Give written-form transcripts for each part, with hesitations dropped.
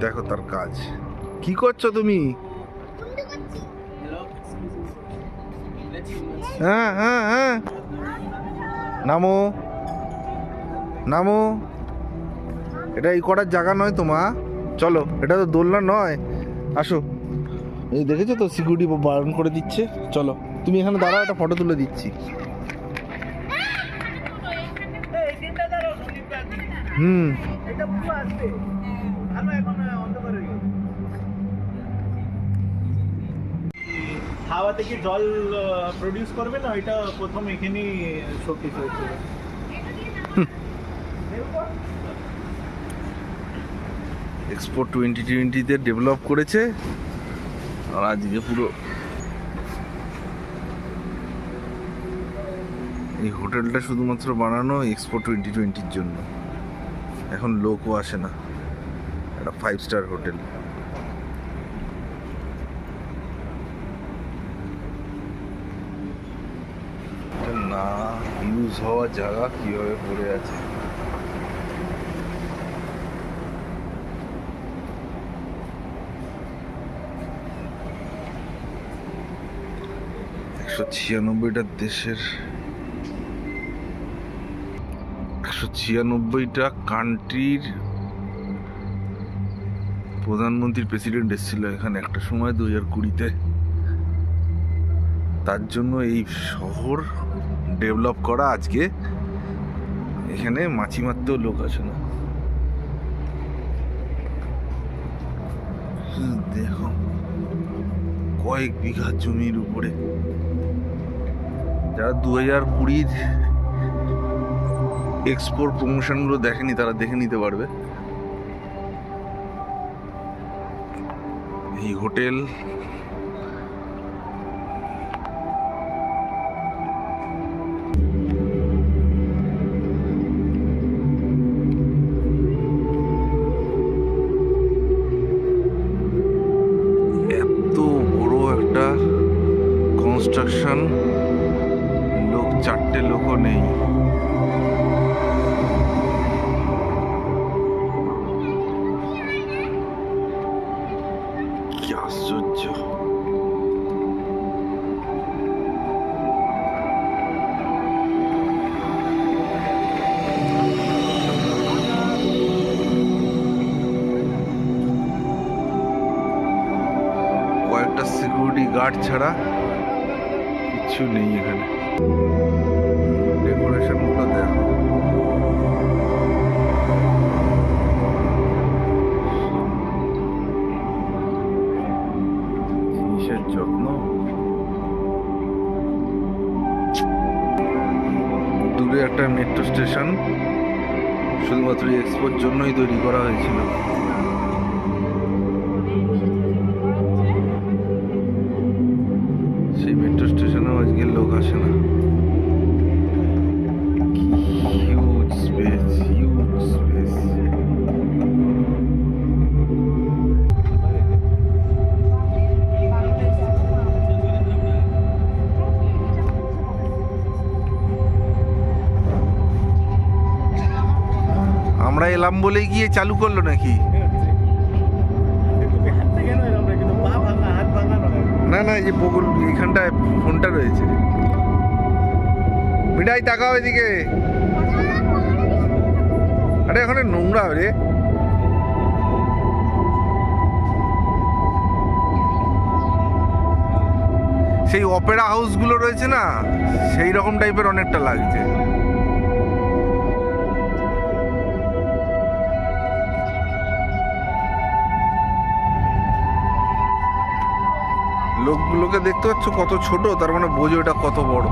দেখো তার কাজ। কি করছো তুমি? হ্যাঁ হ্যাঁ হ্যাঁ, নামো নামো। এটা এই করার জায়গা নয় তো মা, চলো। এটা তো দোলনা নয়, আসো। এই দেখেছো তো সিকিউরিটি বারণ করে দিচ্ছে। চলো তুমি এখানে দাঁড়াও, একটা ফটো তুলে দিচ্ছি। হুম, হাওয়া থেকে জল প্রডিউস করবে না, এটা প্রথম এখানেই শোকেস হয়েছিল। এক্সপো 2020-তে ডেভেলপ করেছে, আর আজকে পুরো এই হোটেলটা শুধুমাত্র বানানো এক্সপো 2020-র জন্য। এখন লোকও আসে না, একটা 5 স্টার হোটেল। না ইউজ হওয়া জায়গা কিভাবে পড়ে আছে। দেশের 196টা কান্ট্রির প্রধানমন্ত্রী প্রেসিডেন্ট এসেছিল এখানে একটা সময় 2020-তে। তার জন্য এই শহর ডেভেলপ করা। আজকে এখানে মাছি মারতেও লোক আসে না। দেখো কয়েক বিঘা জমির উপরে, যারা 2020-র এক্সপোর প্রমোশনগুলো দেখেনি তারা দেখে নিতে পারবে। এই হোটেল এত বড় একটা কনস্ট্রাকশন, লোক 4টে লোকও নেই। কি আশ্চর্য! কয়েকটা সিকিউরিটি গার্ড ছাড়া কিছু নেই এখানে। ডেকোরেশন গুলো দেখো, জিনিসের যত্ন। দূরে একটা মেট্রো স্টেশন শুধুমাত্র এক্সপোর জন্যই তৈরি করা হয়েছিল। সেই মেট্রো স্টেশনেও আজকে লোক আসে না। Huge space, huge space. আমরা এলাম বলেই গিয়ে চালু করলো নাকি? না না, এই যে বকুল এখানটায় ফোনটা রয়েছে। মিঠাই তাকাও এদিকে। আরে ওখানে নোংরা রে। সেই অপেরা হাউসগুলো রয়েছে না, সেই রকম টাইপের অনেকটা লাগছে। লোকগুলোকে দেখতে পাচ্ছ কত ছোট, তার মানে বোঝো এটা কত বড়।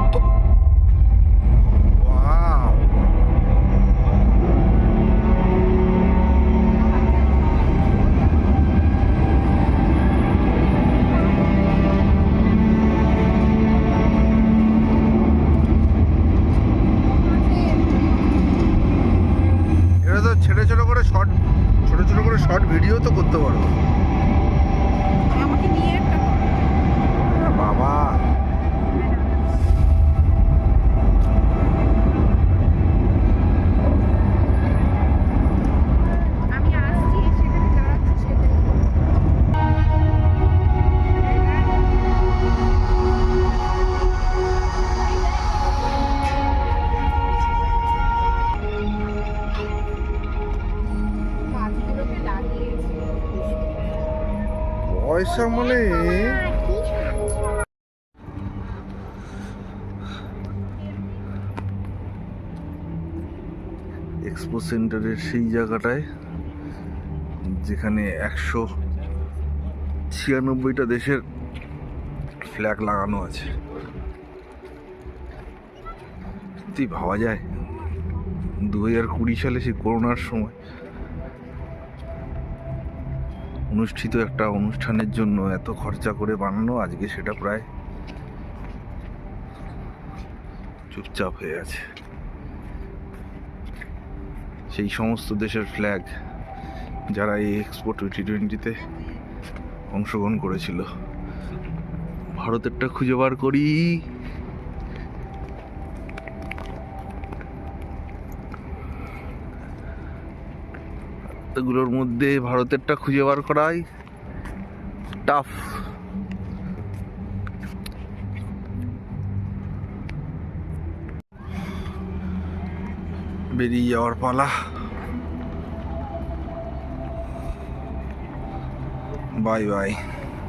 এটা তো ছোট ছোট করে শর্ট ভিডিও তো করতে পারো। আমাকে নিয়ে একটা কর বাবা, পয়সা মানে এক্সপো সেন্টারের সেই জায়গাটায় যেখানে 196টা দেশের ফ্ল্যাগ লাগানো আছে। সত্যি ভাবা যায় 2020 সালে সেই করোনার সময় অনুষ্ঠিত একটা অনুষ্ঠানের জন্য এত খরচা করে বানানো, আজকে সেটা প্রায় চুপচাপ হয়ে আছে। সেই সমস্ত দেশের ফ্ল্যাগ যারা এই এক্সপো 2020-তে অংশগ্রহণ করেছিল। ভারতেরটা খুঁজে বার করি। এগুলোর মধ্যে ভারতেরটা খুঁজে বার করাই টাফ। বেরিয়ে যাওয়ার পালা। Bye bye.